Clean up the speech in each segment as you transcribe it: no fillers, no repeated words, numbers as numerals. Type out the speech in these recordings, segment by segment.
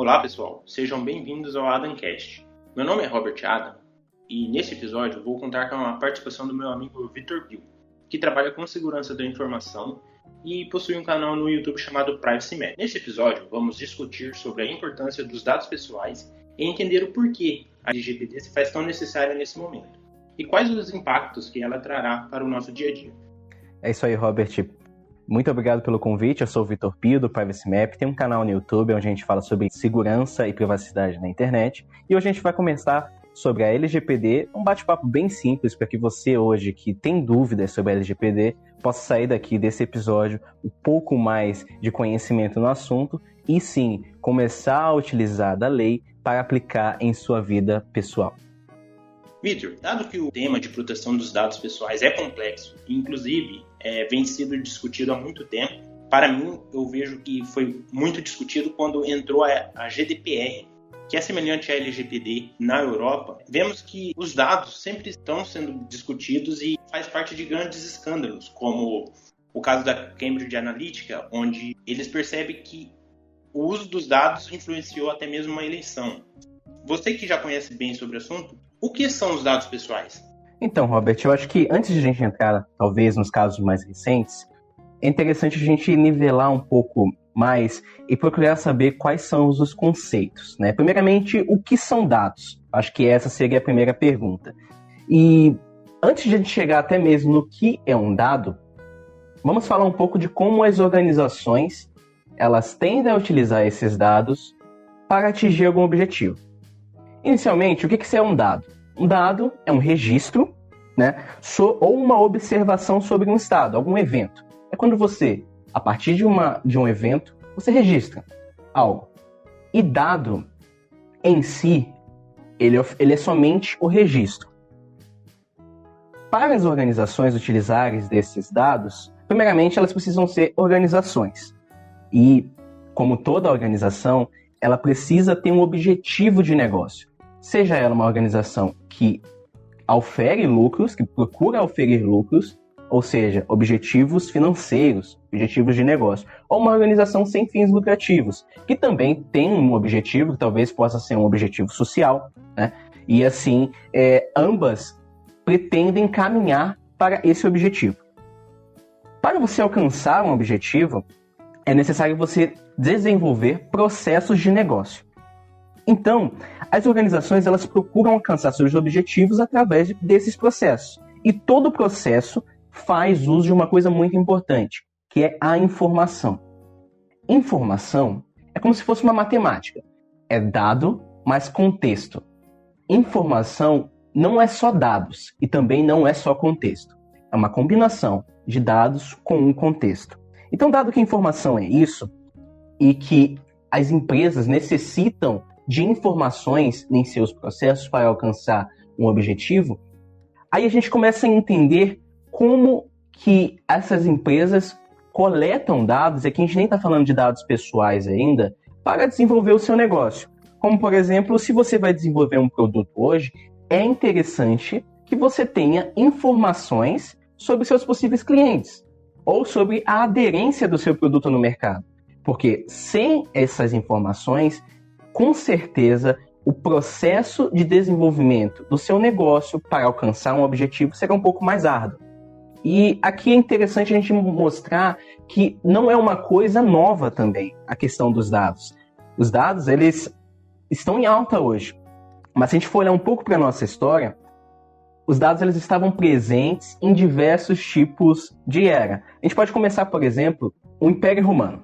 Olá pessoal, sejam bem-vindos ao Adamcast. Meu nome é Robert Adam e neste episódio vou contar com a participação do meu amigo Vitor Bill, que trabalha com segurança da informação e possui um canal no YouTube chamado Privacy Map. Neste episódio vamos discutir sobre a importância dos dados pessoais e entender o porquê a LGPD se faz tão necessária nesse momento e quais os impactos que ela trará para o nosso dia a dia. É isso aí, Robert. Muito obrigado pelo convite. Eu sou o Vitor Pio, do Privacy Map. Tem um canal no YouTube onde a gente fala sobre segurança e privacidade na internet. E hoje a gente vai conversar sobre a LGPD, um bate-papo bem simples para que você hoje, que tem dúvidas sobre a LGPD, possa sair daqui desse episódio um pouco mais de conhecimento no assunto e sim, começar a utilizar da lei para aplicar em sua vida pessoal. Vitor, dado que o tema de proteção dos dados pessoais é complexo, e inclusive vem sendo discutido há muito tempo, para mim eu vejo que foi muito discutido quando entrou a GDPR, que é semelhante à LGPD na Europa. Vemos que os dados sempre estão sendo discutidos e faz parte de grandes escândalos, como o caso da Cambridge Analytica, onde eles percebem que o uso dos dados influenciou até mesmo uma eleição. Você que já conhece bem sobre o assunto, o que são os dados pessoais? Então, Robert, eu acho que antes de a gente entrar, talvez, nos casos mais recentes, é interessante a gente nivelar um pouco mais e procurar saber quais são os conceitos, né? Primeiramente, o que são dados? Acho que essa seria a primeira pergunta. E antes de a gente chegar até mesmo no que é um dado, vamos falar um pouco de como as organizações elas tendem a utilizar esses dados para atingir algum objetivo. Inicialmente, o que é um dado? Um dado é um registro, né, ou uma observação sobre um estado, algum evento. É quando você, a partir de um evento, você registra algo. E dado, em si, ele é somente o registro. Para as organizações utilizarem desses dados, primeiramente, elas precisam ser organizações. E, como toda organização, ela precisa ter um objetivo de negócio. Seja ela uma organização que ofere lucros, que procura oferir lucros, ou seja, objetivos financeiros, objetivos de negócio, ou uma organização sem fins lucrativos, que também tem um objetivo, que talvez possa ser um objetivo social, né? E assim, ambas pretendem caminhar para esse objetivo. Para você alcançar um objetivo, é necessário você desenvolver processos de negócio. Então, as organizações elas procuram alcançar seus objetivos através desses processos. E todo processo faz uso de uma coisa muito importante, que é a informação. Informação é como se fosse uma matemática. É dado mais contexto. Informação não é só dados e também não é só contexto. É uma combinação de dados com um contexto. Então, dado que informação é isso, e que as empresas necessitam de informações em seus processos para alcançar um objetivo, aí a gente começa a entender como que essas empresas coletam dados, e aqui a gente nem está falando de dados pessoais ainda, para desenvolver o seu negócio. Como, por exemplo, se você vai desenvolver um produto hoje, é interessante que você tenha informações sobre seus possíveis clientes, ou sobre a aderência do seu produto no mercado. Porque sem essas informações, com certeza, o processo de desenvolvimento do seu negócio para alcançar um objetivo será um pouco mais árduo. E aqui é interessante a gente mostrar que não é uma coisa nova também, a questão dos dados. Os dados, eles estão em alta hoje. Mas se a gente for olhar um pouco para a nossa história, os dados eles estavam presentes em diversos tipos de era. A gente pode começar, por exemplo, o Império Romano.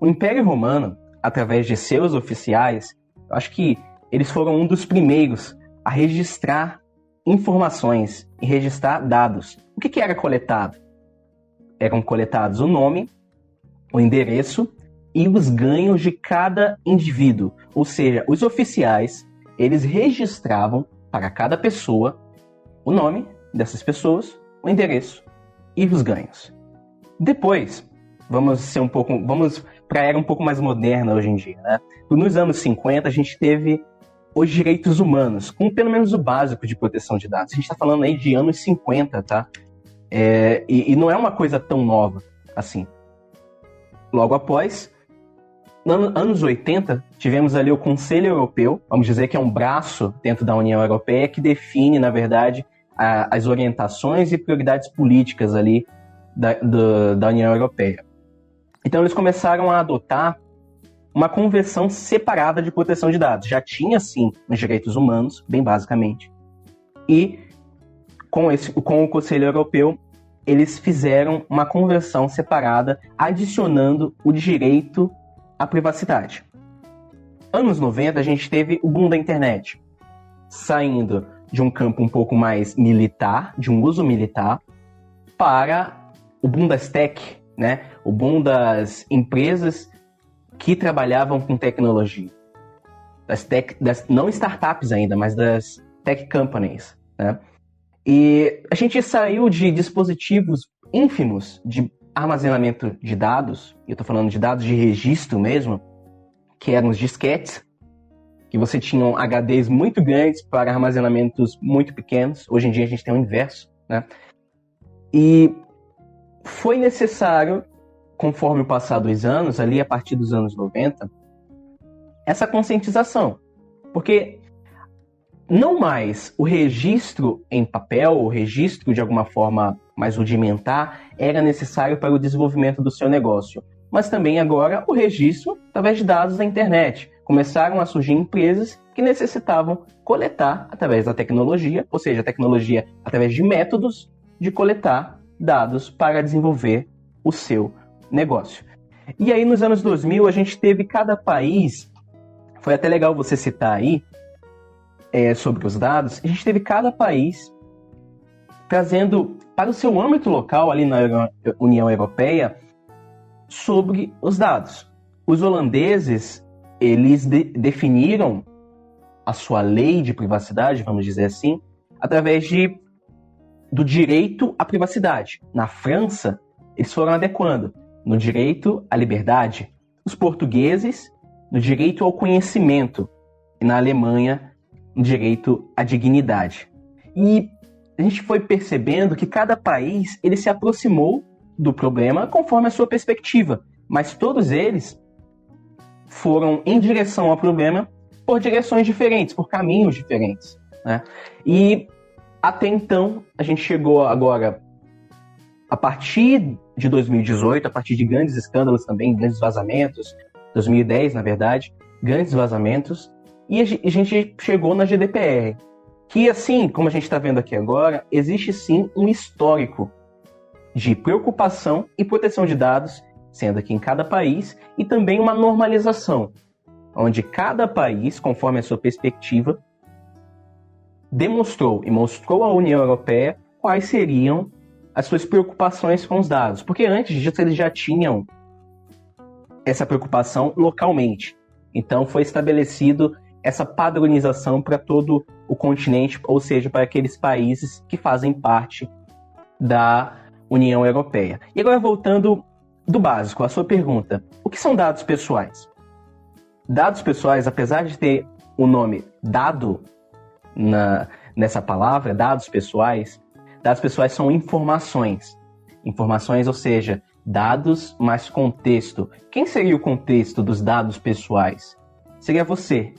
O Império Romano, através de seus oficiais, eu acho que eles foram um dos primeiros a registrar informações e registrar dados. O que era coletado? Eram coletados o nome, o endereço e os ganhos de cada indivíduo. Ou seja, os oficiais, eles registravam para cada pessoa o nome dessas pessoas, o endereço e os ganhos. Depois, vamos para a era um pouco mais moderna hoje em dia, né? Nos anos 50, a gente teve os direitos humanos, com pelo menos o básico de proteção de dados. A gente está falando aí de anos 50, tá? E não é uma coisa tão nova assim. Logo após, Nos anos 80, tivemos ali o Conselho Europeu, vamos dizer que é um braço dentro da União Europeia que define, na verdade, as orientações e prioridades políticas ali da União Europeia. Então, eles começaram a adotar uma convenção separada de proteção de dados. Já tinha, sim, os direitos humanos, bem basicamente. E, com o Conselho Europeu, eles fizeram uma convenção separada, adicionando o direito à privacidade. Anos 90, a gente teve o boom da internet, saindo de um campo um pouco mais militar, de um uso militar, para o boom das tech, né? O boom das empresas que trabalhavam com tecnologia. Não startups ainda, mas das tech companies, né? E a gente saiu de dispositivos ínfimos de armazenamento de dados, e eu estou falando de dados de registro mesmo, que eram os disquetes, que você tinha HDs muito grandes para armazenamentos muito pequenos. Hoje em dia a gente tem o inverso, né? E foi necessário, conforme o passar dos anos, ali a partir dos anos 90, essa conscientização. Porque não mais o registro em papel, o registro de alguma forma mais rudimentar, era necessário para o desenvolvimento do seu negócio. Mas também agora o registro através de dados da internet. Começaram a surgir empresas que necessitavam coletar através da tecnologia, ou seja, a tecnologia através de métodos de coletar dados para desenvolver o seu negócio. E aí nos anos 2000 a gente teve cada país, foi até legal você citar aí, sobre os dados, a gente teve cada país trazendo para o seu âmbito local, ali na União Europeia, sobre os dados. Os holandeses, eles definiram a sua lei de privacidade, vamos dizer assim, através do direito à privacidade. Na França, eles foram adequando no direito à liberdade. Os portugueses, no direito ao conhecimento. E na Alemanha, no direito à dignidade. E a gente foi percebendo que cada país ele se aproximou do problema conforme a sua perspectiva, mas todos eles foram em direção ao problema por direções diferentes, por caminhos diferentes, né? E até então, a gente chegou agora, a partir de 2018, a partir de grandes escândalos também, grandes vazamentos, 2010, na verdade, grandes vazamentos, e a gente chegou na GDPR, que assim, como a gente está vendo aqui agora, existe sim um histórico de preocupação e proteção de dados, sendo aqui em cada país, e também uma normalização, onde cada país, conforme a sua perspectiva, demonstrou e mostrou à União Europeia quais seriam as suas preocupações com os dados. Porque antes disso eles já tinham essa preocupação localmente. Então foi estabelecido essa padronização para todo o continente, ou seja, para aqueles países que fazem parte da União Europeia. E agora voltando do básico, a sua pergunta. O que são dados pessoais? Dados pessoais, apesar de ter o nome dado nessa palavra, dados pessoais são informações. Informações, ou seja, dados mais contexto. Quem seria o contexto dos dados pessoais? Seria você.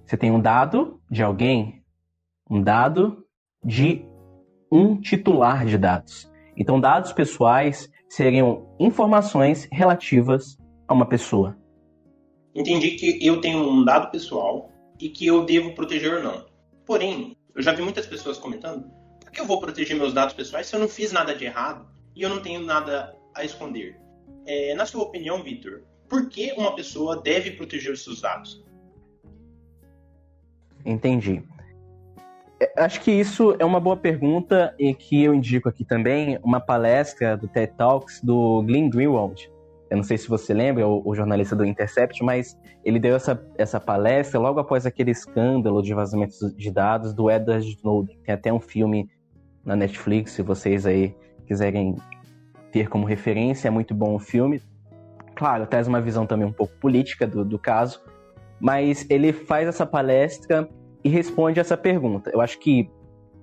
Você tem um dado de alguém, um dado de um titular de dados. Então, dados pessoais seriam informações relativas a uma pessoa. Entendi que eu tenho um dado pessoal e que eu devo proteger ou não. Porém, eu já vi muitas pessoas comentando: por que eu vou proteger meus dados pessoais se eu não fiz nada de errado e eu não tenho nada a esconder? Na sua opinião, Vitor, por que uma pessoa deve proteger os seus dados? Entendi. Acho que isso é uma boa pergunta e que eu indico aqui também uma palestra do TED Talks do Glenn Greenwald. Eu não sei se você lembra, o jornalista do Intercept, mas ele deu essa palestra logo após aquele escândalo de vazamentos de dados do Edward Snowden. Tem até um filme na Netflix, se vocês aí quiserem ter como referência, é muito bom o filme. Claro, traz uma visão também um pouco política do caso, mas ele faz essa palestra e responde essa pergunta. Eu acho que,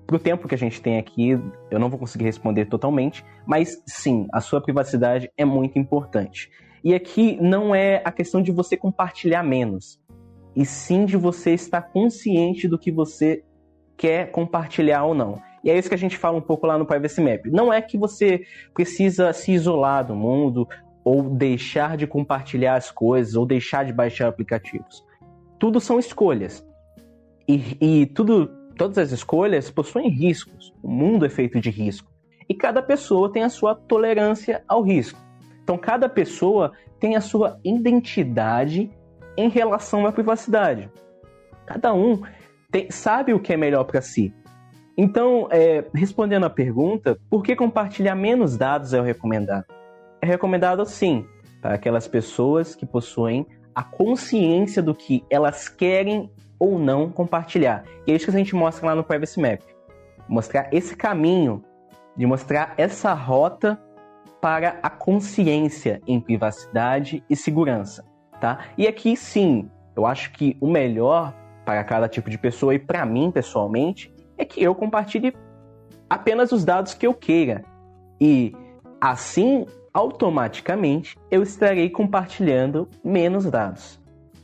pro tempo que a gente tem aqui, eu não vou conseguir responder totalmente, mas sim, a sua privacidade é muito importante. E aqui não é a questão de você compartilhar menos, e sim de você estar consciente do que você quer compartilhar ou não. E é isso que a gente fala um pouco lá no Privacy Map. Não é que você precisa se isolar do mundo, ou deixar de compartilhar as coisas, ou deixar de baixar aplicativos. Tudo são escolhas. E todas as escolhas possuem riscos. O mundo é feito de risco. E cada pessoa tem a sua tolerância ao risco. Então, cada pessoa tem a sua identidade em relação à privacidade. Cada um sabe o que é melhor para si. Então, respondendo à pergunta, por que compartilhar menos dados é o recomendado? É recomendado, sim, para aquelas pessoas que possuem a consciência do que elas querem ou não compartilhar. E é isso que a gente mostra lá no Privacy Map. Mostrar esse caminho, de mostrar essa rota para a consciência em privacidade e segurança. Tá? E aqui, sim, eu acho que o melhor para cada tipo de pessoa, e para mim, pessoalmente, é que eu compartilhe apenas os dados que eu queira. E, assim, automaticamente, eu estarei compartilhando menos dados.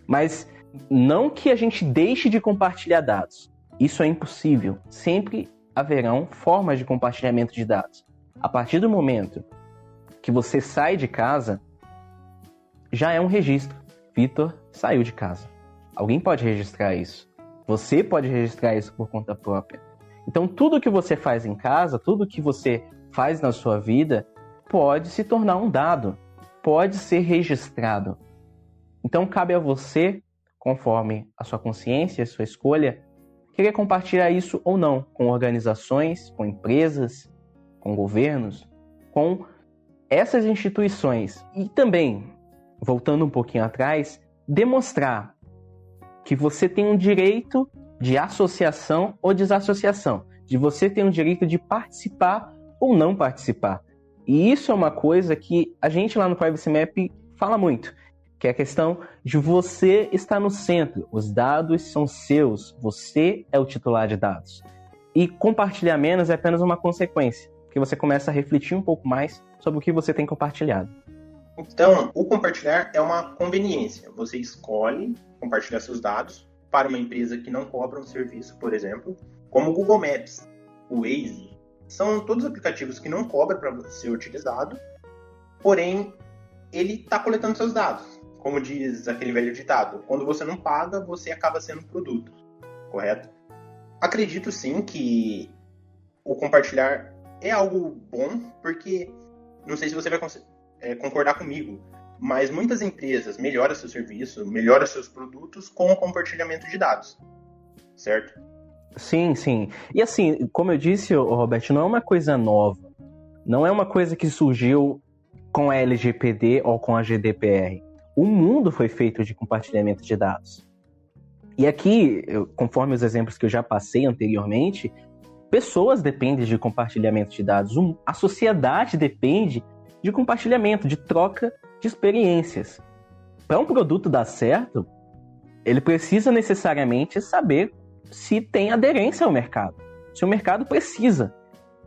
Mas não que a gente deixe de compartilhar dados. Isso é impossível. Sempre haverão formas de compartilhamento de dados. A partir do momento que você sai de casa, já é um registro. Vitor saiu de casa. Alguém pode registrar isso. Você pode registrar isso por conta própria. Então, tudo que você faz em casa, tudo que você faz na sua vida, pode se tornar um dado. Pode ser registrado. Então, cabe a você, conforme a sua consciência, a sua escolha, querer compartilhar isso ou não com organizações, com empresas, com governos, com essas instituições. E também, voltando um pouquinho atrás, demonstrar que você tem um direito de associação ou desassociação, de você ter um direito de participar ou não participar. E isso é uma coisa que a gente lá no Privacy Map fala muito, que é a questão de você estar no centro. Os dados são seus, você é o titular de dados. E compartilhar menos é apenas uma consequência, porque você começa a refletir um pouco mais sobre o que você tem compartilhado. Então, o compartilhar é uma conveniência. Você escolhe compartilhar seus dados para uma empresa que não cobra um serviço, por exemplo, como o Google Maps, o Waze. São todos aplicativos que não cobram para ser utilizado, porém, ele está coletando seus dados. Como diz aquele velho ditado, quando você não paga, você acaba sendo um produto, correto? Acredito sim que o compartilhar é algo bom, porque, não sei se você vai concordar comigo, mas muitas empresas melhoram seu serviço, melhoram seus produtos com o compartilhamento de dados, certo? Sim, sim. E assim, como eu disse, Roberto, não é uma coisa nova. Não é uma coisa que surgiu com a LGPD ou com a GDPR. O mundo foi feito de compartilhamento de dados. E aqui, conforme os exemplos que eu já passei anteriormente, pessoas dependem de compartilhamento de dados. A sociedade depende de compartilhamento, de troca de experiências. Para um produto dar certo, ele precisa necessariamente saber se tem aderência ao mercado, se o mercado precisa.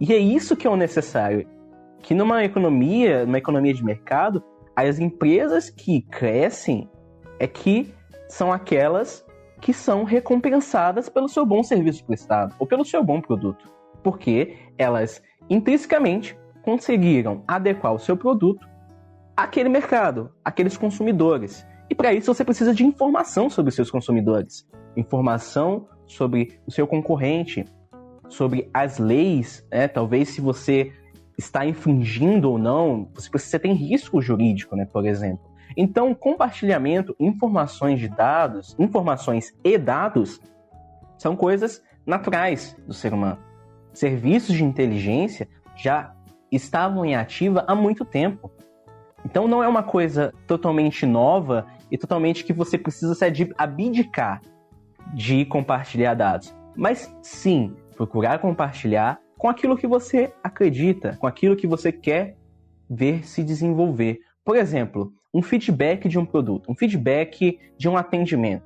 E é isso que é o necessário. Que numa economia de mercado, as empresas que crescem são aquelas que são recompensadas pelo seu bom serviço prestado ou pelo seu bom produto, porque elas intrinsecamente conseguiram adequar o seu produto àquele mercado, àqueles consumidores. E para isso você precisa de informação sobre os seus consumidores, informação sobre o seu concorrente, sobre as leis, talvez se você está infringindo ou não, você tem risco jurídico, por exemplo. Então, compartilhamento, informações e dados são coisas naturais do ser humano. Serviços de inteligência já estavam em ativa há muito tempo. Então, não é uma coisa totalmente nova e totalmente que você precisa se abdicar de compartilhar dados. Mas, sim, procurar compartilhar com aquilo que você acredita, com aquilo que você quer ver se desenvolver. Por exemplo, um feedback de um produto, um feedback de um atendimento.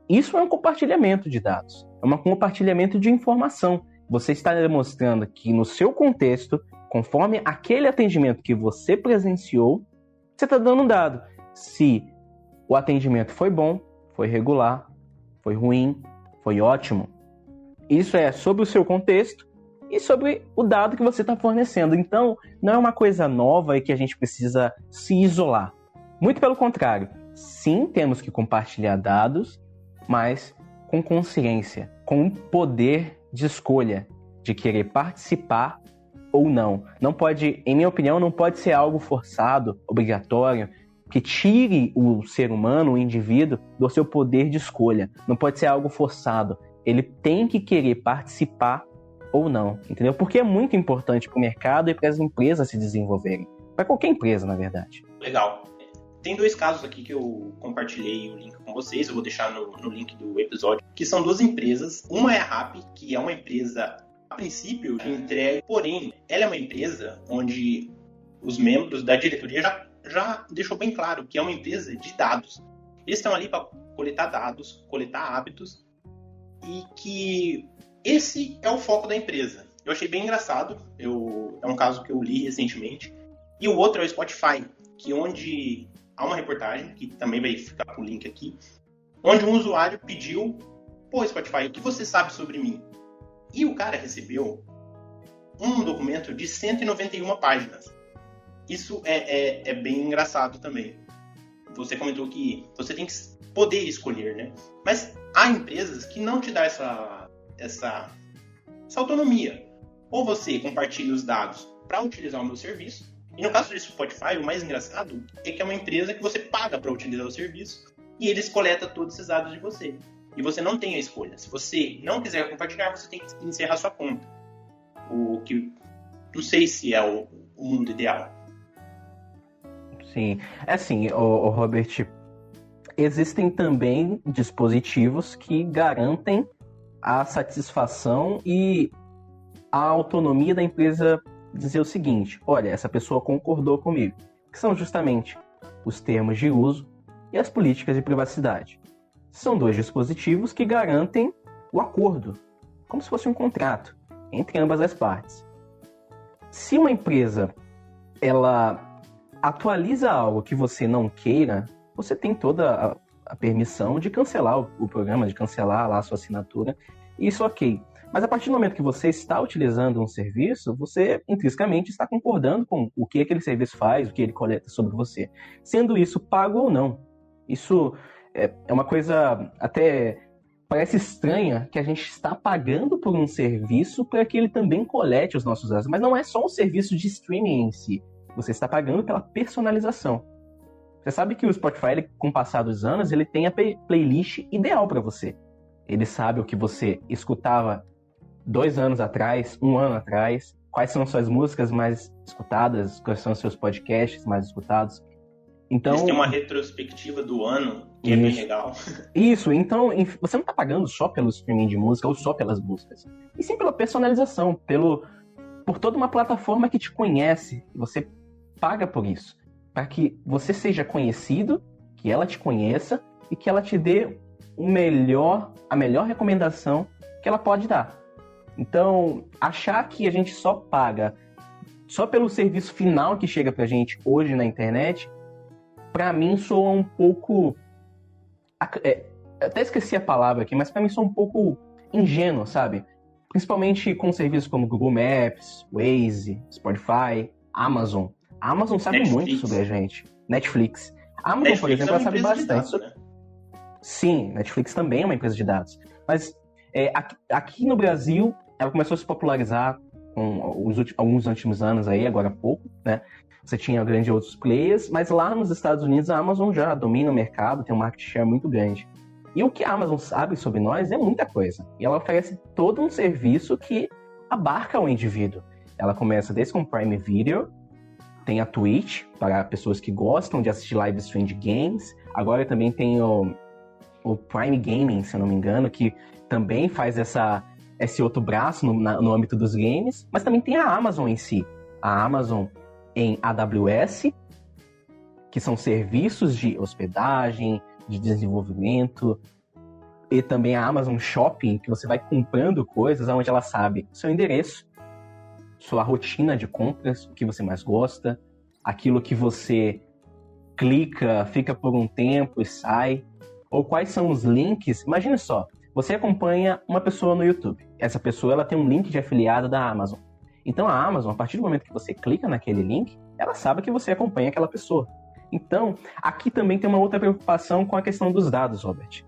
Isso é um compartilhamento de dados, é um compartilhamento de informação. Você está demonstrando que no seu contexto, conforme aquele atendimento que você presenciou, você está dando um dado. se o atendimento foi bom, foi regular, foi ruim, foi ótimo. Isso é sobre o seu contexto e sobre o dado que você está fornecendo. Então, não é uma coisa nova e que a gente precisa se isolar. Muito pelo contrário. Sim, temos que compartilhar dados, mas com consciência, com poder de escolha, de querer participar ou não. Não pode, em minha opinião, não pode ser algo forçado, obrigatório, que tire o ser humano, o indivíduo, do seu poder de escolha. Não pode ser algo forçado. Ele tem que querer participar ou não, entendeu? Porque é muito importante para o mercado e para as empresas se desenvolverem. Para qualquer empresa, na verdade. Legal. Tem 2 casos aqui que eu compartilhei o link com vocês, eu vou deixar no link do episódio, que são 2 empresas. Uma é a Rappi, que é uma empresa, a princípio, de entrega, porém, ela é uma empresa onde os membros da diretoria já deixou bem claro que é uma empresa de dados. Eles estão ali para coletar dados, coletar hábitos, e que esse é o foco da empresa. Eu achei bem engraçado, é um caso que eu li recentemente. E o outro é o Spotify, que onde há uma reportagem, que também vai ficar com o link aqui, onde um usuário pediu: pô, Spotify, o que você sabe sobre mim? E o cara recebeu um documento de 191 páginas. Isso é bem engraçado também. Você comentou que você tem que poder escolher, né? Mas há empresas que não te dão essa autonomia. Ou você compartilha os dados para utilizar o meu serviço. E no caso do Spotify, o mais engraçado é que é uma empresa que você paga para utilizar o serviço e eles coletam todos esses dados de você. E você não tem a escolha. Se você não quiser compartilhar, você tem que encerrar sua conta. O que não sei se é o mundo ideal. Sim, é assim, o Robert, existem também dispositivos que garantem a satisfação e a autonomia da empresa dizer o seguinte: olha, essa pessoa concordou comigo, que são justamente os termos de uso e as políticas de privacidade. São 2 dispositivos que garantem o acordo, como se fosse um contrato entre ambas as partes. Se uma empresa ela atualiza algo que você não queira, você tem toda a permissão de cancelar o programa, de cancelar lá a sua assinatura, e isso ok. Mas a partir do momento que você está utilizando um serviço, você intrinsecamente está concordando com o que aquele serviço faz, o que ele coleta sobre você, sendo isso pago ou não. Isso é uma coisa até parece estranha, que a gente está pagando por um serviço para que ele também colete os nossos dados, mas não é só um serviço de streaming em si. Você está pagando pela personalização. Você sabe que o Spotify, ele, com o passar dos anos, ele tem a playlist ideal para você. Ele sabe o que você escutava 2 anos atrás, 1 ano atrás, quais são as suas músicas mais escutadas, quais são os seus podcasts mais escutados. Então, eles têm uma retrospectiva do ano, que é bem legal. Isso, então você não está pagando só pelo streaming de música ou só pelas músicas, e sim pela personalização, por toda uma plataforma que te conhece. Você paga por isso, para que você seja conhecido, que ela te conheça e que ela te dê a melhor recomendação que ela pode dar. Então, achar que a gente só paga só pelo serviço final que chega pra gente hoje na internet, pra mim soa um pouco... até esqueci a palavra aqui, mas pra mim soa um pouco ingênuo, sabe? Principalmente com serviços como Google Maps, Waze, Spotify, Amazon. A Amazon sabe Netflix. muito sobre a gente. Netflix. A Amazon, por exemplo, ela sabe bastante sobre... Né? Sim, Netflix também é uma empresa de dados. Mas aqui no Brasil, ela começou a se popularizar com alguns últimos anos aí, agora há pouco, né? Você tinha grandes outros players, mas lá nos Estados Unidos a Amazon já domina o mercado, tem um market share muito grande. E o que a Amazon sabe sobre nós é muita coisa. E ela oferece todo um serviço que abarca o indivíduo. Ela começa desde com Prime Video, tem a Twitch, para pessoas que gostam de assistir live stream de games. Agora também tem o Prime Gaming, se eu não me engano, que também faz esse outro braço no âmbito dos games. Mas também tem a Amazon em si. A Amazon em AWS, que são serviços de hospedagem, de desenvolvimento, e também a Amazon Shopping, que você vai comprando coisas onde ela sabe seu endereço, sua rotina de compras, o que você mais gosta, aquilo que você clica, fica por um tempo e sai, ou quais são os links. Imagina só, você acompanha uma pessoa no YouTube. Essa pessoa ela tem um link de afiliado da Amazon. Então a Amazon, a partir do momento que você clica naquele link, ela sabe que você acompanha aquela pessoa. Então, aqui também tem uma outra preocupação com a questão dos dados, Robert.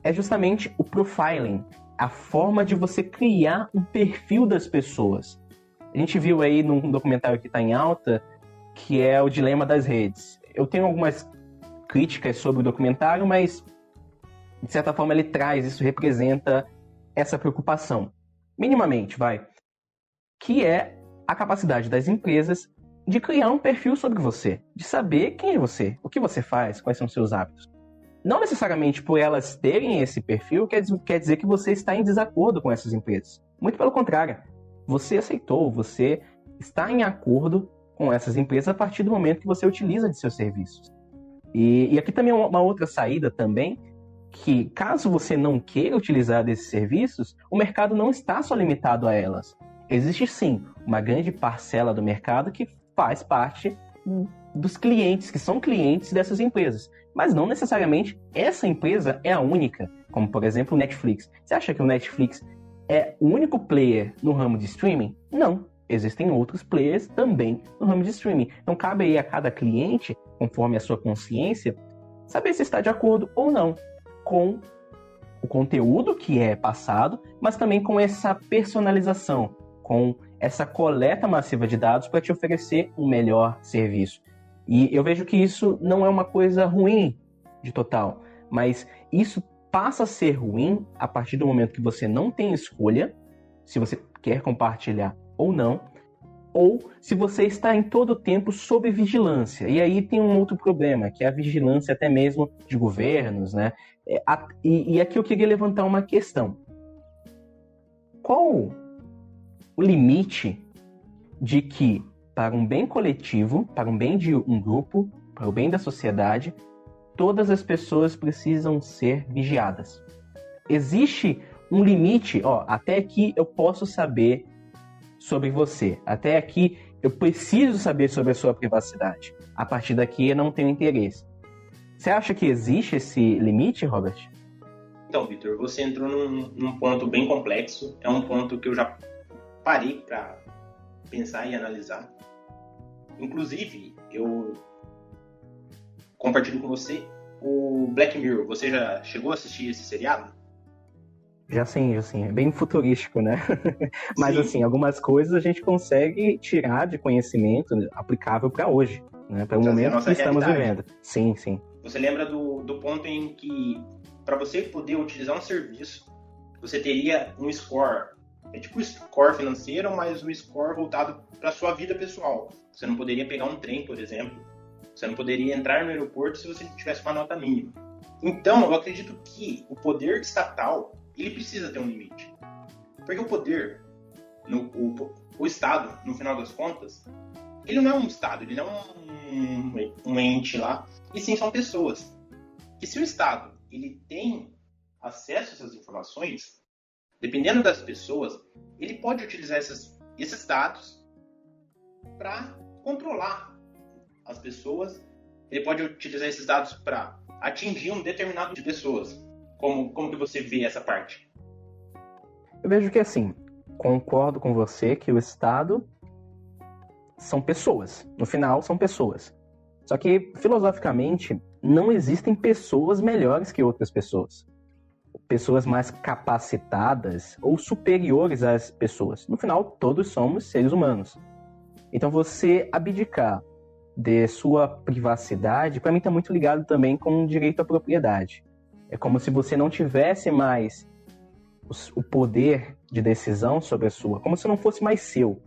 É justamente o profiling, a forma de você criar um perfil das pessoas. A gente viu aí num documentário que está em alta, que é o Dilema das Redes. Eu tenho algumas críticas sobre o documentário, mas, de certa forma, ele traz, isso representa essa preocupação. Minimamente, que é a capacidade das empresas de criar um perfil sobre você, de saber quem é você, o que você faz, quais são os seus hábitos. Não necessariamente por elas terem esse perfil quer dizer que você está em desacordo com essas empresas. Muito pelo contrário, você aceitou, você está em acordo com essas empresas a partir do momento que você utiliza de seus serviços. E aqui também é uma outra saída também, que caso você não queira utilizar desses serviços, o mercado não está só limitado a elas. Existe sim uma grande parcela do mercado que faz parte dos clientes, que são clientes dessas empresas. Mas não necessariamente essa empresa é a única, como por exemplo o Netflix. Você acha que o Netflix é o único player no ramo de streaming? Não. Existem outros players também no ramo de streaming. Então cabe aí a cada cliente, conforme a sua consciência, saber se está de acordo ou não com o conteúdo que é passado, mas também com essa personalização, com essa coleta massiva de dados para te oferecer um melhor serviço. E eu vejo que isso não é uma coisa ruim de total, mas isso passa a ser ruim a partir do momento que você não tem escolha, se você quer compartilhar ou não, ou se você está em todo o tempo sob vigilância. E aí tem um outro problema, que é a vigilância até mesmo de governos, né? E aqui eu queria levantar uma questão. Qual o limite de que, para um bem coletivo, para um bem de um grupo, para o bem da sociedade, todas as pessoas precisam ser vigiadas? Existe um limite, até aqui eu posso saber sobre você, até aqui eu preciso saber sobre a sua privacidade. A partir daqui eu não tenho interesse. Você acha que existe esse limite, Robert? Então, Vitor, você entrou num ponto bem complexo, é um ponto que eu já parei para pensar e analisar. Inclusive, eu compartilho com você o Black Mirror. Você já chegou a assistir esse seriado? Já sim. É bem futurístico, né? Mas, Sim. assim, algumas coisas a gente consegue tirar de conhecimento aplicável para hoje, né? Para o momento que estamos vivendo. Sim. Você lembra do ponto em que, para você poder utilizar um serviço, você teria um score. É tipo um score financeiro, mas um score voltado para a sua vida pessoal. Você não poderia pegar um trem, por exemplo. Você não poderia entrar no aeroporto se você não tivesse uma nota mínima. Então, eu acredito que o poder estatal, ele precisa ter um limite. Porque o poder, o Estado, no final das contas, ele não é um Estado, ele não é um ente lá, e sim são pessoas. E se o Estado ele tem acesso a essas informações, dependendo das pessoas, ele pode utilizar esses dados para controlar as pessoas, ele pode utilizar esses dados para atingir um determinado de pessoas. Como que você vê essa parte? Eu vejo que, assim, concordo com você que o Estado são pessoas. No final, são pessoas. Só que, filosoficamente, não existem pessoas melhores que outras pessoas. Pessoas mais capacitadas ou superiores às pessoas. No final, todos somos seres humanos. Então, você abdicar de sua privacidade, para mim, está muito ligado também com o direito à propriedade. É como se você não tivesse mais o poder de decisão sobre a sua, como se não fosse mais seu,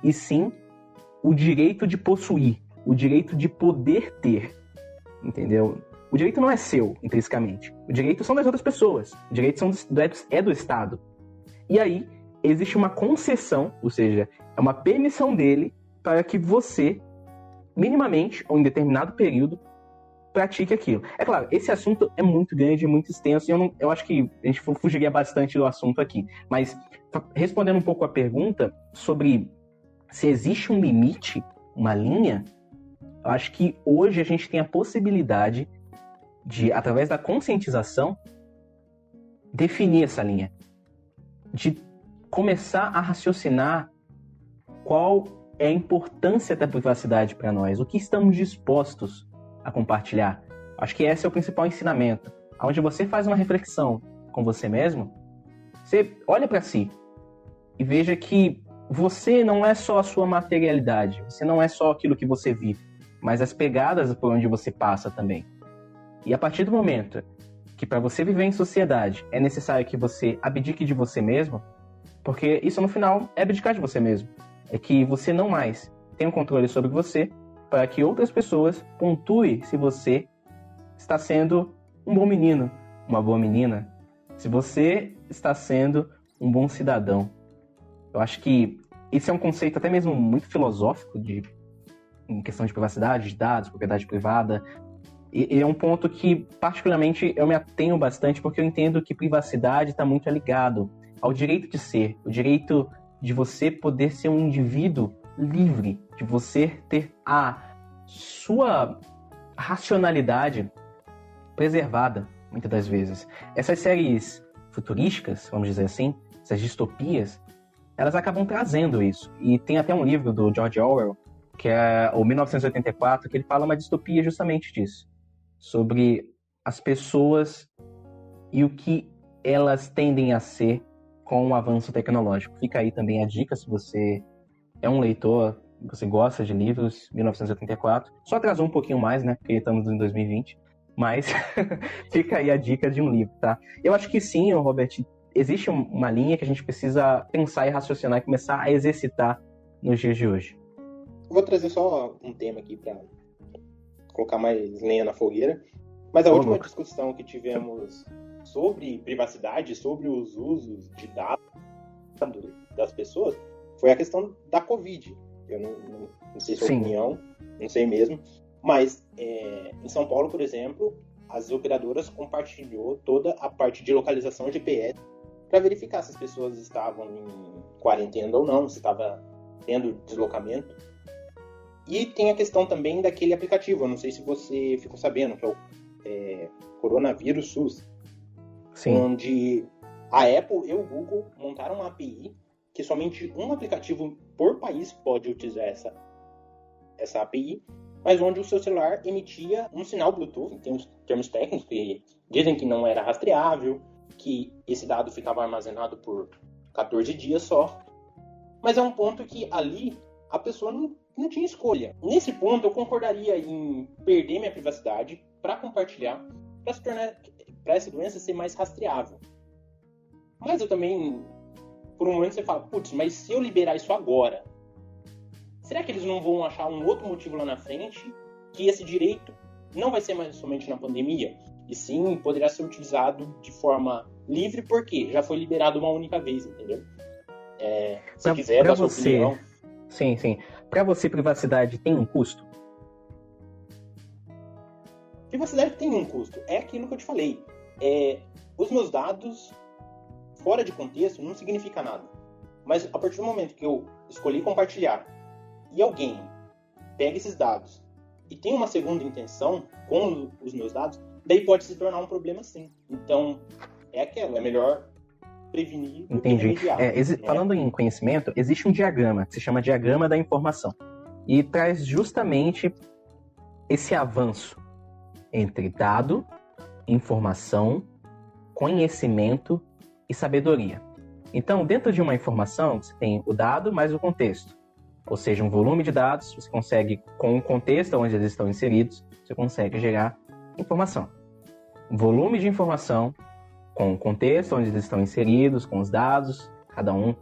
e sim o direito de possuir, o direito de poder ter, entendeu? O direito não é seu, intrinsecamente. O direito são das outras pessoas. O direito é do Estado. E aí, existe uma concessão, ou seja, é uma permissão dele para que você, minimamente, ou em determinado período, pratique aquilo. É claro, esse assunto é muito grande, muito extenso, e eu acho que a gente fugiria bastante do assunto aqui. Mas, respondendo um pouco a pergunta sobre se existe um limite, uma linha, Eu acho que hoje a gente tem a possibilidade de, através da conscientização, definir essa linha. De começar a raciocinar qual é a importância da privacidade para nós, o que estamos dispostos a compartilhar. Acho que esse é o principal ensinamento. Onde você faz uma reflexão com você mesmo, você olha para si e veja que você não é só a sua materialidade, você não é só aquilo que você vive, mas as pegadas por onde você passa também. E a partir do momento que para você viver em sociedade é necessário que você abdique de você mesmo, porque isso no final é abdicar de você mesmo. É que você não mais tem um controle sobre você para que outras pessoas pontuem se você está sendo um bom menino, uma boa menina, se você está sendo um bom cidadão. Eu acho que esse é um conceito até mesmo muito filosófico em questão de privacidade, de dados, propriedade privada. E é um ponto que, particularmente, eu me atenho bastante porque eu entendo que privacidade está muito ligado ao direito de ser, o direito de você poder ser um indivíduo livre, de você ter a sua racionalidade preservada, muitas das vezes. Essas séries futurísticas, vamos dizer assim, essas distopias, elas acabam trazendo isso. E tem até um livro do George Orwell, que é o 1984, que ele fala uma distopia justamente disso, sobre as pessoas e o que elas tendem a ser com o avanço tecnológico. Fica aí também a dica, se você é um leitor, você gosta de livros, 1984. Só atrasou um pouquinho mais, né, porque estamos em 2020, mas fica aí a dica de um livro, tá? Eu acho que sim, Robert, existe uma linha que a gente precisa pensar e raciocinar e começar a exercitar nos dias de hoje. Vou trazer só um tema aqui para colocar mais lenha na fogueira, mas a última discussão que tivemos sobre privacidade, sobre os usos de dados das pessoas, foi a questão da Covid. Eu não sei sua opinião, não sei mesmo, mas em São Paulo, por exemplo, as operadoras compartilhou toda a parte de localização GPS para verificar se as pessoas estavam em quarentena ou não, se estava tendo deslocamento. E tem a questão também daquele aplicativo, eu não sei se você ficou sabendo, que é o Coronavírus SUS. Sim. Onde a Apple e o Google montaram uma API que somente um aplicativo por país pode utilizar essa API, mas onde o seu celular emitia um sinal Bluetooth, tem os termos técnicos que dizem que não era rastreável, que esse dado ficava armazenado por 14 dias só. Mas é um ponto que ali a pessoa não tinha escolha. Nesse ponto eu concordaria em perder minha privacidade para compartilhar, para se tornar, para essa doença ser mais rastreável. Mas eu também, por um momento você fala, putz, mas se eu liberar isso agora, será que eles não vão achar um outro motivo lá na frente que esse direito não vai ser mais somente na pandemia? E sim, poderá ser utilizado de forma livre, porque já foi liberado uma única vez, entendeu? Se quiser dar sua opinião. Sim. Para você, privacidade tem um custo? Privacidade tem um custo. É aquilo que eu te falei. Os meus dados, fora de contexto, não significa nada. Mas a partir do momento que eu escolhi compartilhar e alguém pega esses dados e tem uma segunda intenção com os meus dados, daí pode se tornar um problema sim. Então, é melhor prevenir do que remediar. Falando em conhecimento, existe um diagrama que se chama diagrama da informação. E traz justamente esse avanço entre dado, informação, conhecimento e sabedoria. Então, dentro de uma informação, você tem o dado mais o contexto. Ou seja, um volume de dados, você consegue, com o contexto onde eles estão inseridos, você consegue gerar informação. Um volume de informação, com o contexto onde eles estão inseridos, com os dados, cada um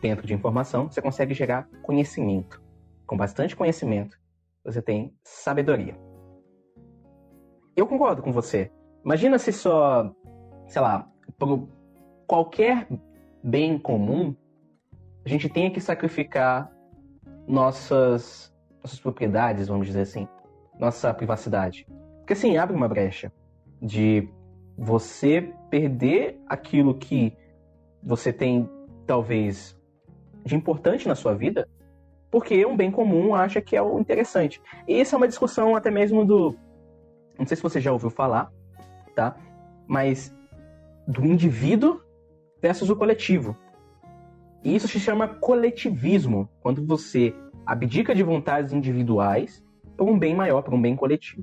dentro de informação, você consegue gerar conhecimento. Com bastante conhecimento, você tem sabedoria. Eu concordo com você. Imagina se só, sei lá, por qualquer bem comum, a gente tenha que sacrificar nossas propriedades, vamos dizer assim, nossa privacidade. Porque assim, abre uma brecha de você perder aquilo que você tem, talvez, de importante na sua vida, porque um bem comum acha que é o interessante. E isso é uma discussão até mesmo não sei se você já ouviu falar, tá? Mas do indivíduo versus o coletivo. E isso se chama coletivismo, quando você abdica de vontades individuais por um bem maior, por um bem coletivo.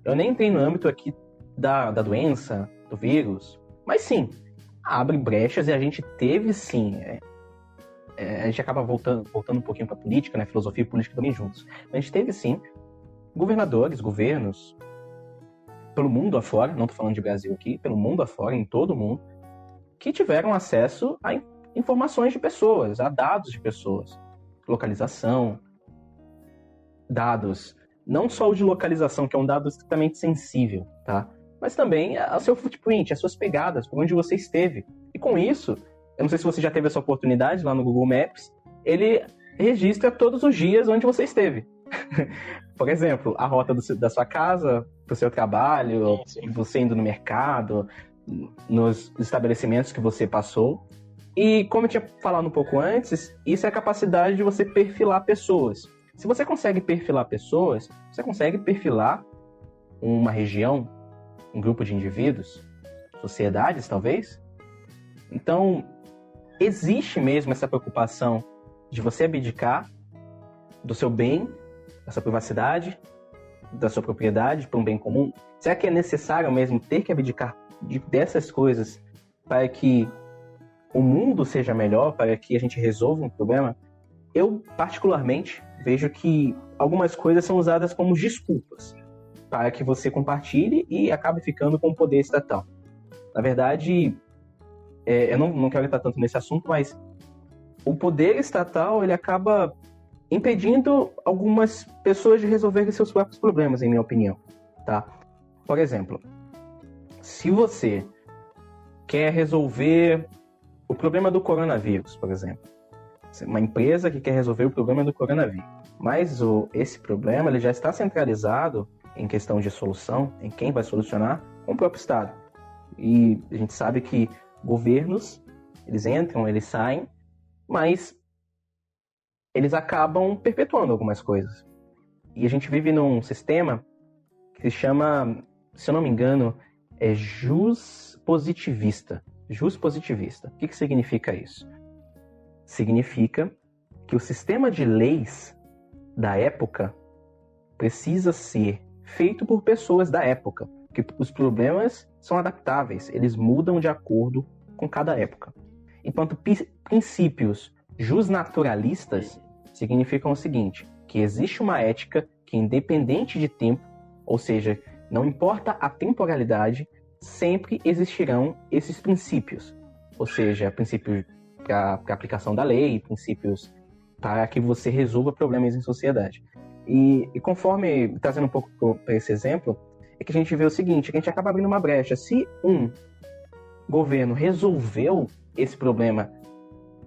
Eu nem entrei no âmbito aqui da doença, do vírus, mas sim, abre brechas e a gente teve sim. A gente acaba voltando um pouquinho para a política, né? Filosofia e política também juntos. A gente teve sim governadores, governos, pelo mundo afora, não estou falando de Brasil aqui, pelo mundo afora, em todo o mundo, que tiveram acesso a informações de pessoas, a dados de pessoas, localização, dados, não só o de localização, que é um dado estritamente sensível, tá? Mas também o seu footprint, as suas pegadas, por onde você esteve. E com isso, eu não sei se você já teve essa oportunidade lá no Google Maps, ele registra todos os dias onde você esteve. Por exemplo, a rota da sua casa, do seu trabalho, você indo no mercado, nos estabelecimentos que você passou. E como eu tinha falado um pouco antes, isso é a capacidade de você perfilar pessoas. Se você consegue perfilar pessoas, você consegue perfilar uma região, um grupo de indivíduos, sociedades talvez. Então, existe mesmo essa preocupação de você abdicar do seu bem, da sua privacidade, da sua propriedade para um bem comum? Será que é necessário mesmo ter que abdicar dessas coisas para que o mundo seja melhor, para que a gente resolva um problema? Eu, particularmente, vejo que algumas coisas são usadas como desculpas para que você compartilhe e acabe ficando com o poder estatal. Na verdade, eu não quero entrar tanto nesse assunto, mas o poder estatal ele acaba impedindo algumas pessoas de resolverem seus próprios problemas, em minha opinião, tá? Por exemplo, se você quer resolver o problema do coronavírus, por exemplo, uma empresa que quer resolver o problema do coronavírus, mas esse problema ele já está centralizado em questão de solução, em quem vai solucionar, com o próprio Estado. E a gente sabe que governos, eles entram, eles saem, mas eles acabam perpetuando algumas coisas. E a gente vive num sistema que se chama, se eu não me engano, juspositivista. Juspositivista. O que significa isso? Significa que o sistema de leis da época precisa ser feito por pessoas da época, que os problemas são adaptáveis, eles mudam de acordo com cada época. Enquanto princípios justnaturalistas significam o seguinte, que existe uma ética que, independente de tempo, ou seja, não importa a temporalidade, sempre existirão esses princípios. Ou seja, princípios para a aplicação da lei, princípios para que você resolva problemas em sociedade. E conforme, trazendo um pouco para esse exemplo, é que a gente vê o seguinte, que a gente acaba abrindo uma brecha. Se um governo resolveu esse problema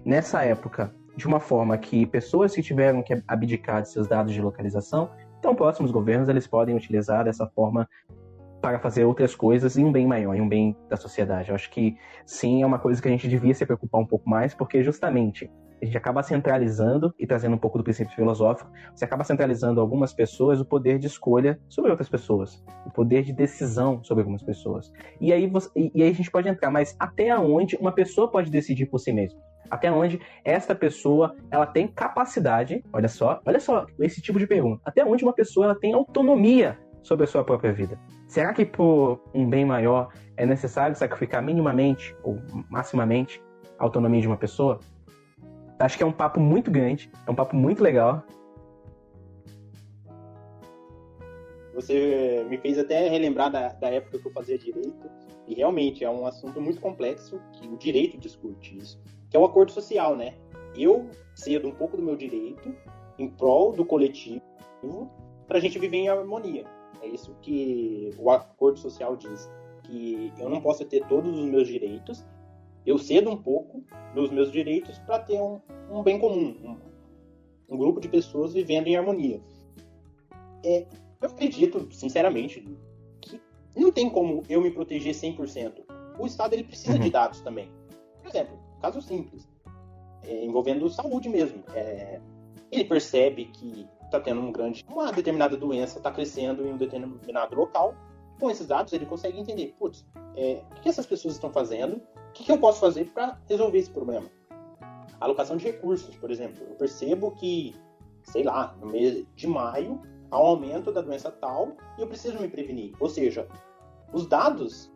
nessa época de uma forma que pessoas que tiveram que abdicar de seus dados de localização, então próximos governos eles podem utilizar dessa forma para fazer outras coisas em um bem maior, em um bem da sociedade. Eu acho que sim, é uma coisa que a gente devia se preocupar um pouco mais, porque justamente a gente acaba centralizando, e trazendo um pouco do princípio filosófico, você acaba centralizando algumas pessoas o poder de escolha sobre outras pessoas, o poder de decisão sobre algumas pessoas. E aí a gente pode entrar, mas até onde uma pessoa pode decidir por si mesma? Até onde esta pessoa ela tem capacidade, olha só esse tipo de pergunta, até onde uma pessoa ela tem autonomia sobre a sua própria vida? Será que por um bem maior é necessário sacrificar minimamente ou maximamente a autonomia de uma pessoa? Acho que é um papo muito grande, é um papo muito legal. Você me fez até relembrar da época que eu fazia direito, e realmente é um assunto muito complexo, que o direito discute isso, que é o acordo social, né? Eu cedo um pouco do meu direito em prol do coletivo para a gente viver em harmonia. É isso que o acordo social diz, que eu não posso ter todos os meus direitos, eu cedo um pouco dos meus direitos para ter um bem comum, um grupo de pessoas vivendo em harmonia. Eu acredito, sinceramente, que não tem como eu me proteger 100%. O Estado ele precisa de dados também. Por exemplo, caso simples, envolvendo saúde mesmo. ele percebe que está tendo uma determinada doença está crescendo em um determinado local. Com esses dados, ele consegue entender, o que essas pessoas estão fazendo, o que eu posso fazer para resolver esse problema. Alocação de recursos, por exemplo. Eu percebo que, sei lá, no mês de maio, há um aumento da doença tal e eu preciso me prevenir. Ou seja, os dados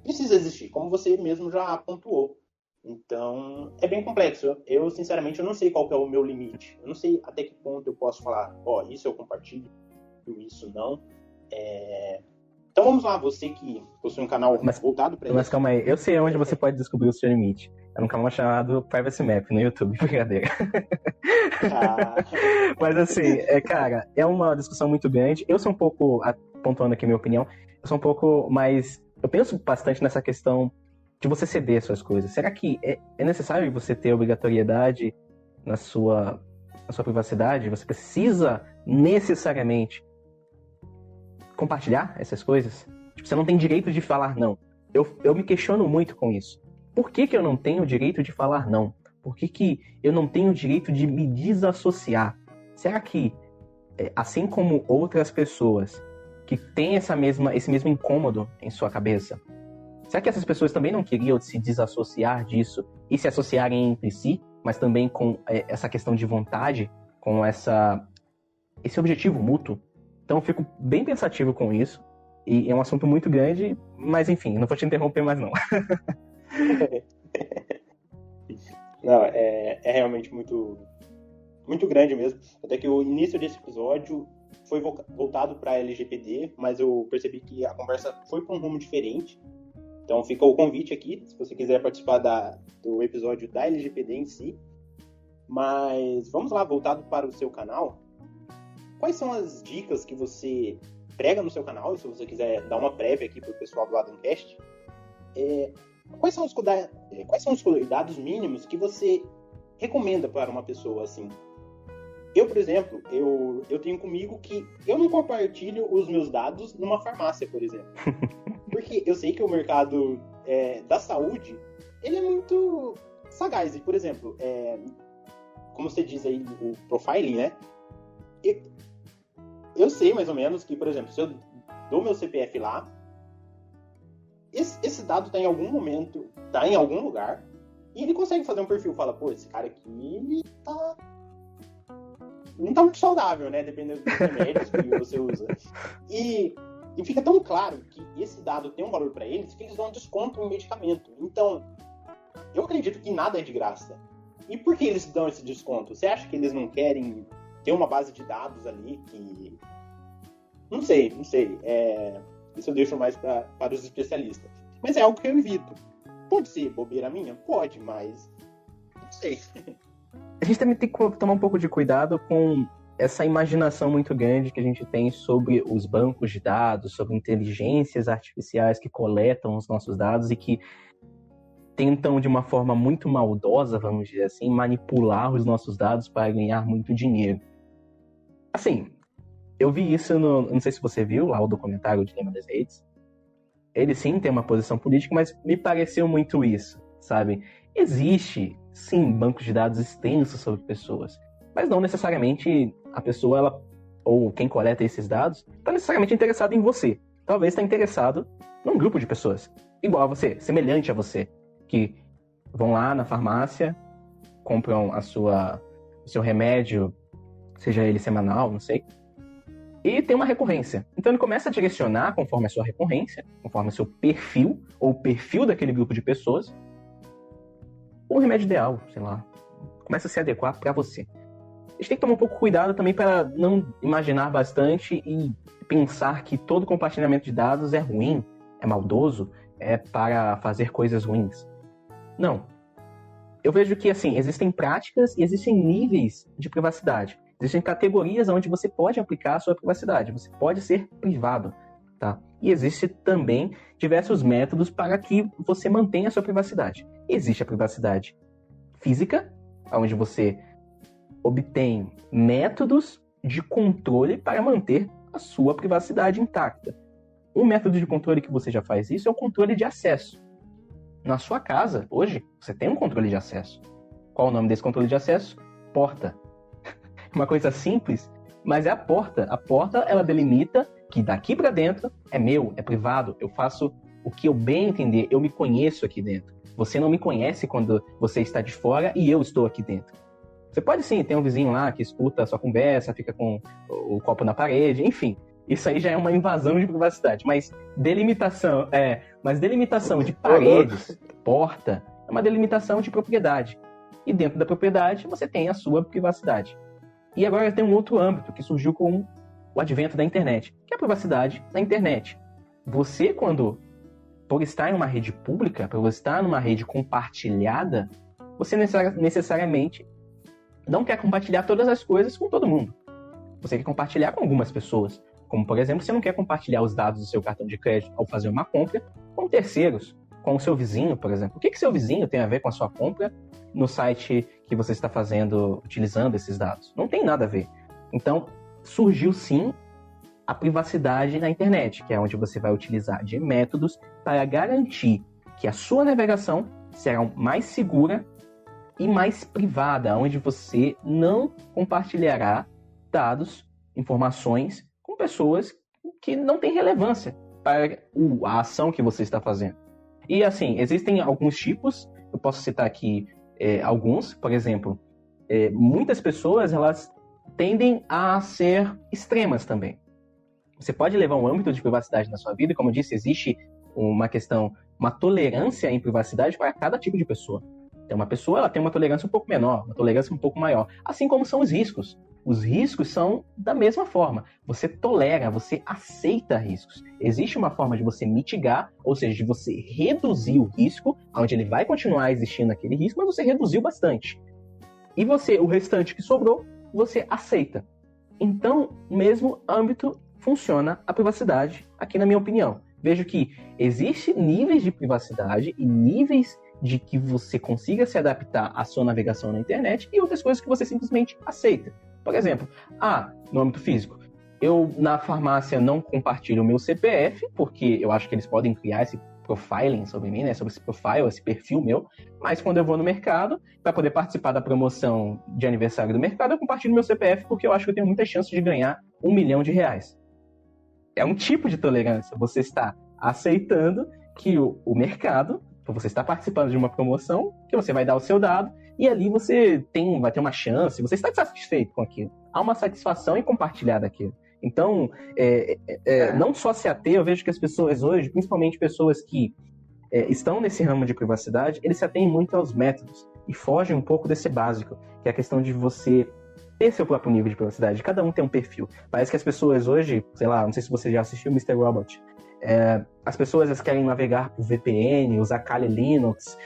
precisam existir, como você mesmo já pontuou. Então, é bem complexo. Eu, sinceramente, eu não sei qual que é o meu limite. Eu não sei até que ponto eu posso falar, isso eu compartilho, isso não. Então vamos lá, você que possui um canal voltado para isso. Mas calma aí, eu sei onde você pode descobrir o seu limite. É um canal chamado Privacy Map no YouTube, brincadeira. Mas assim, cara, é uma discussão muito grande. Eu sou um pouco, pontuando aqui a minha opinião, eu sou um pouco mais... Eu penso bastante nessa questão de você ceder suas coisas. Será que é necessário você ter obrigatoriedade na sua privacidade? Você precisa necessariamente compartilhar essas coisas? Tipo, você não tem direito de falar não. Eu me questiono muito com isso. Por que eu não tenho o direito de falar não? Por que eu não tenho o direito de me desassociar? Será que, assim como outras pessoas que têm esse mesmo incômodo em sua cabeça, será que essas pessoas também não queriam se desassociar disso e se associarem entre si, mas também com essa questão de vontade, com esse objetivo mútuo? Então eu fico bem pensativo com isso, e é um assunto muito grande, mas enfim, não vou te interromper mais não. Não, é realmente muito, muito grande mesmo. Até que o início desse episódio foi voltado para LGPD, mas eu percebi que a conversa foi para um rumo diferente. Então fica o convite aqui, se você quiser participar do episódio da LGPD em si. Mas vamos lá, voltado para o seu canal. Quais são as dicas que você prega no seu canal? Se você quiser dar uma prévia aqui para o pessoal do Adamcast. Quais são os cuidados mínimos que você recomenda para uma pessoa assim? Eu, por exemplo, eu tenho comigo que eu não compartilho os meus dados numa farmácia, por exemplo. Porque eu sei que o mercado da saúde, ele é muito sagaz. E, por exemplo, como você diz aí, o profiling, né? Eu sei mais ou menos que, por exemplo, se eu dou meu CPF lá, esse dado está em algum momento, está em algum lugar, e ele consegue fazer um perfil, fala, esse cara aqui não tá muito saudável, né? Dependendo dos remédios que você usa. E fica tão claro que esse dado tem um valor para eles que eles dão um desconto em medicamento. Então, eu acredito que nada é de graça. E por que eles dão esse desconto? Você acha que eles não querem ter uma base de dados ali que... Não sei. Isso eu deixo mais para os especialistas. Mas é algo que eu evito. Pode ser bobeira minha? Pode, mas... Não sei. A gente também tem que tomar um pouco de cuidado com essa imaginação muito grande que a gente tem sobre os bancos de dados, sobre inteligências artificiais que coletam os nossos dados e que tentam, de uma forma muito maldosa, vamos dizer assim, manipular os nossos dados para ganhar muito dinheiro. Assim, eu vi isso não sei se você viu lá o documentário de Dilema das Redes. Ele sim tem uma posição política, mas me pareceu muito isso, sabe? Existe, sim, bancos de dados extensos sobre pessoas, mas não necessariamente a pessoa, ou quem coleta esses dados, está necessariamente interessado em você. Talvez está interessado num grupo de pessoas, igual a você, semelhante a você, que vão lá na farmácia, compram o seu remédio, seja ele semanal, não sei, e tem uma recorrência. Então ele começa a direcionar, conforme a sua recorrência, conforme o seu perfil, ou o perfil daquele grupo de pessoas, o remédio ideal, sei lá, começa a se adequar para você. A gente tem que tomar um pouco de cuidado também para não imaginar bastante e pensar que todo compartilhamento de dados é ruim, é maldoso, é para fazer coisas ruins. Não. Eu vejo que, assim, existem práticas e existem níveis de privacidade. Existem categorias onde você pode aplicar a sua privacidade. Você pode ser privado, tá? E existe também diversos métodos para que você mantenha a sua privacidade. Existe a privacidade física, onde você obtém métodos de controle para manter a sua privacidade intacta. Um método de controle que você já faz isso é o controle de acesso. Na sua casa, hoje, você tem um controle de acesso. Qual o nome desse controle de acesso? Porta. uma coisa simples, mas é a porta. A porta, ela delimita que daqui para dentro é meu, é privado, eu faço o que eu bem entender, eu me conheço aqui dentro. Você não me conhece quando você está de fora e eu estou aqui dentro. Você pode sim ter um vizinho lá que escuta a sua conversa, fica com o copo na parede, enfim. Isso aí já é uma invasão de privacidade. Mas delimitação de paredes, porta, é uma delimitação de propriedade. E dentro da propriedade você tem a sua privacidade. E agora tem um outro âmbito que surgiu com o advento da internet, que é a privacidade da internet. Você, por estar em uma rede pública, por estar numa rede compartilhada, você necessariamente não quer compartilhar todas as coisas com todo mundo. Você quer compartilhar com algumas pessoas. Como, por exemplo, você não quer compartilhar os dados do seu cartão de crédito ao fazer uma compra com terceiros, com o seu vizinho, por exemplo. O que seu vizinho tem a ver com a sua compra no site que você está fazendo, utilizando esses dados? Não tem nada a ver. Então, surgiu sim a privacidade na internet, que é onde você vai utilizar de métodos para garantir que a sua navegação será mais segura e mais privada, onde você não compartilhará dados, informações com pessoas que não têm relevância para a ação que você está fazendo. E assim, existem alguns tipos, eu posso citar aqui alguns, por exemplo, muitas pessoas elas tendem a ser extremas também. Você pode levar um âmbito de privacidade na sua vida, como eu disse, existe uma tolerância em privacidade para cada tipo de pessoa. Então, uma pessoa ela tem uma tolerância um pouco menor, uma tolerância um pouco maior, assim como são os riscos. Os riscos são da mesma forma. Você tolera, você aceita riscos. Existe uma forma de você mitigar, ou seja, de você reduzir o risco, onde ele vai continuar existindo aquele risco, mas você reduziu bastante. E o restante que sobrou, você aceita. Então, no mesmo âmbito, funciona a privacidade, aqui na minha opinião. Vejo que existem níveis de privacidade e níveis de que você consiga se adaptar à sua navegação na internet e outras coisas que você simplesmente aceita. Por exemplo, no âmbito físico, eu na farmácia não compartilho o meu CPF, porque eu acho que eles podem criar esse profiling sobre mim, né, sobre esse profile, esse perfil meu, mas quando eu vou no mercado, para poder participar da promoção de aniversário do mercado, eu compartilho meu CPF porque eu acho que eu tenho muita chance de ganhar R$1 milhão. É um tipo de tolerância. Você está aceitando que o mercado, você está participando de uma promoção, que você vai dar o seu dado, e ali você vai ter uma chance, você está satisfeito com aquilo. Há uma satisfação em compartilhar daquilo. Então, não só se ater, eu vejo que as pessoas hoje, principalmente pessoas que estão nesse ramo de privacidade, eles se atêm muito aos métodos e fogem um pouco desse básico, que é a questão de você ter seu próprio nível de privacidade. Cada um tem um perfil. Parece que as pessoas hoje, sei lá, não sei se você já assistiu Mr. Robot, as pessoas elas querem navegar por VPN, usar Kali Linux,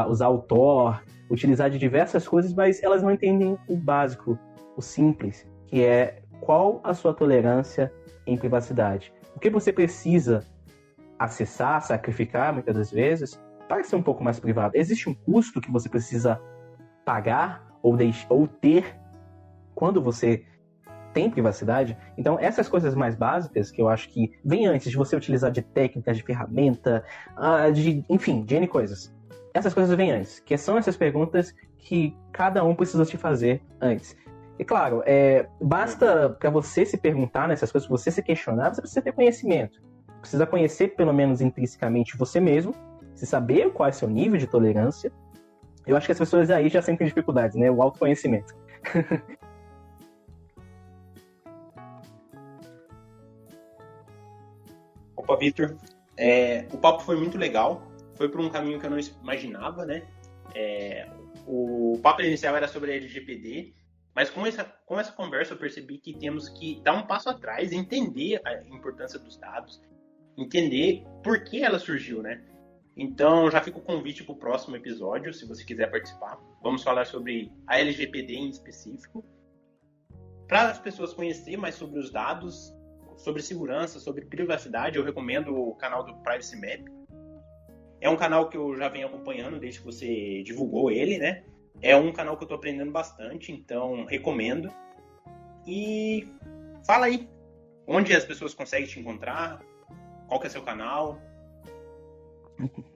usar o Tor, utilizar de diversas coisas, mas elas não entendem o básico, o simples, que é qual a sua tolerância em privacidade. O que você precisa acessar, sacrificar, muitas das vezes, para ser um pouco mais privado. Existe um custo que você precisa pagar ou ter quando você tem privacidade. Então, essas coisas mais básicas, que eu acho que vem antes de você utilizar de técnicas, de ferramenta, de N coisas. Essas coisas vêm antes, que são essas perguntas que cada um precisa te fazer antes. E claro, basta para você se perguntar nessas coisas, você se questionar, você precisa ter conhecimento. Precisa conhecer, pelo menos intrinsecamente, você mesmo, se saber qual é o seu nível de tolerância. Eu acho que as pessoas aí já sentem dificuldades, né? O autoconhecimento. Opa, Victor. O papo foi muito legal. Foi por um caminho que eu não imaginava, né? O papo inicial era sobre a LGPD, mas com essa conversa eu percebi que temos que dar um passo atrás, entender a importância dos dados, entender por que ela surgiu, né? Então já fica o convite para o próximo episódio, se você quiser participar. Vamos falar sobre a LGPD em específico, para as pessoas conhecerem mais sobre os dados, sobre segurança, sobre privacidade. Eu recomendo o canal do Privacy Map. É um canal que eu já venho acompanhando desde que você divulgou ele, né? É um canal que eu estou aprendendo bastante, então recomendo. E fala aí, onde as pessoas conseguem te encontrar? Qual que é seu canal?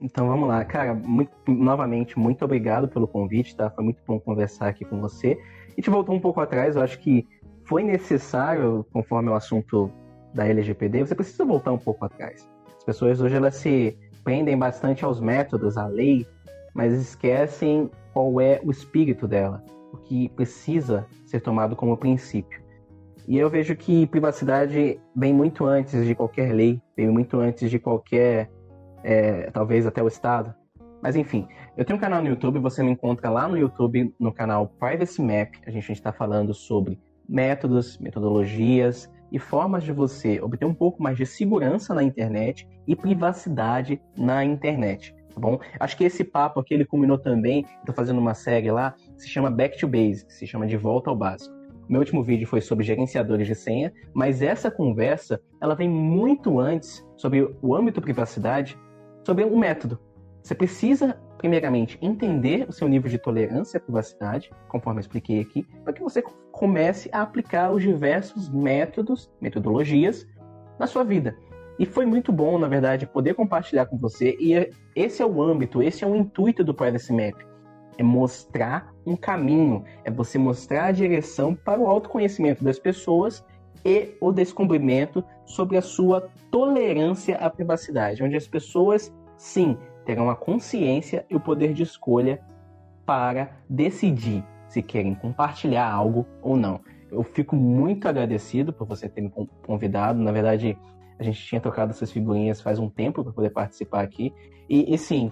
Então vamos lá, cara, novamente, muito obrigado pelo convite, tá? Foi muito bom conversar aqui com você. A gente voltou um pouco atrás, eu acho que foi necessário, conforme o assunto da LGPD, você precisa voltar um pouco atrás. As pessoas hoje elas se prendem bastante aos métodos, à lei, mas esquecem qual é o espírito dela, o que precisa ser tomado como princípio. E eu vejo que privacidade vem muito antes de qualquer lei, vem muito antes de qualquer talvez até o Estado. Mas enfim, eu tenho um canal no YouTube, você me encontra lá no YouTube, no canal Privacy Map. A gente está falando sobre métodos, metodologias e formas de você obter um pouco mais de segurança na internet e privacidade na internet, tá bom? Acho que esse papo aqui, ele culminou também, estou fazendo uma série lá, se chama Back to Basics, se chama De Volta ao Básico. Meu último vídeo foi sobre gerenciadores de senha, mas essa conversa, ela vem muito antes sobre o âmbito privacidade, sobre um método. Você precisa, primeiramente, entender o seu nível de tolerância à privacidade, conforme eu expliquei aqui, para que você comece a aplicar os diversos métodos, metodologias na sua vida. E foi muito bom, na verdade, poder compartilhar com você, e esse é o âmbito, esse é o intuito do Privacy Map. É mostrar um caminho, é você mostrar a direção para o autoconhecimento das pessoas e o descobrimento sobre a sua tolerância à privacidade, onde as pessoas, sim, terão a consciência e o poder de escolha para decidir se querem compartilhar algo ou não. Eu fico muito agradecido por você ter me convidado. Na verdade, a gente tinha trocado essas figurinhas faz um tempo para poder participar aqui. E sim,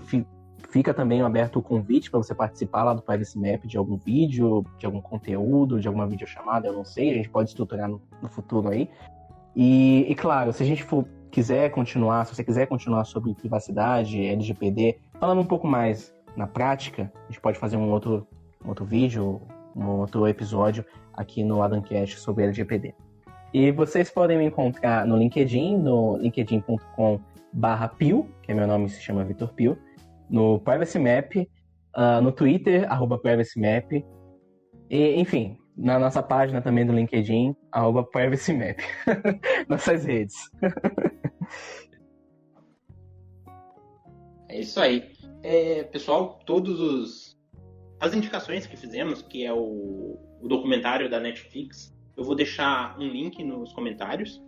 fica também aberto o convite para você participar lá do Privacy Map de algum vídeo, de algum conteúdo, de alguma videochamada, eu não sei, a gente pode estruturar no futuro aí. E claro, se a gente quiser continuar, se você quiser continuar sobre privacidade, LGPD, falando um pouco mais na prática, a gente pode fazer um outro vídeo, um outro episódio aqui no Adamcast sobre LGPD. E vocês podem me encontrar no LinkedIn, no linkedin.com/Pio, que é meu nome, se chama Vitor Pio, no Privacy Map, no Twitter, @PrivacyMap, e, enfim, na nossa página também do LinkedIn, @PrivacyMap, nossas redes. É isso aí. Pessoal, as indicações que fizemos, que é o documentário da Netflix, eu vou deixar um link nos comentários.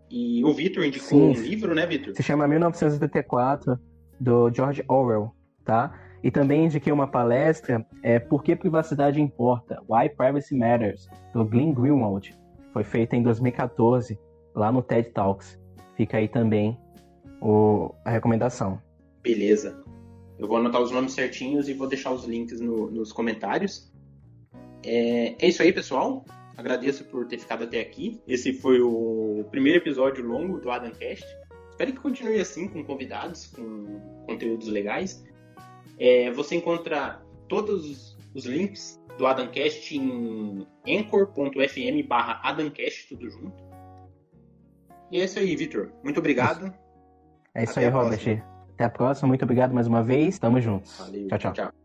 E o Vitor indicou um livro, né, Vitor? Se chama 1984, do George Orwell, tá? E também indiquei uma palestra, Por que Privacidade Importa? Why Privacy Matters, do Glenn Greenwald. Foi feita em 2014, lá no TED Talks. Fica aí também a recomendação. Beleza. Eu vou anotar os nomes certinhos e vou deixar os links nos comentários. É isso aí, pessoal. Agradeço por ter ficado até aqui. Esse foi o primeiro episódio longo do Adamcast. Espero que continue assim, com convidados, com conteúdos legais. Você encontra todos os links do Adamcast em anchor.fm/Adamcast, tudo junto. E é isso aí, Vitor. Muito obrigado. É isso aí, Robert. Até a próxima. Muito obrigado mais uma vez. Tamo juntos. Valeu. Tchau, tchau. Tchau.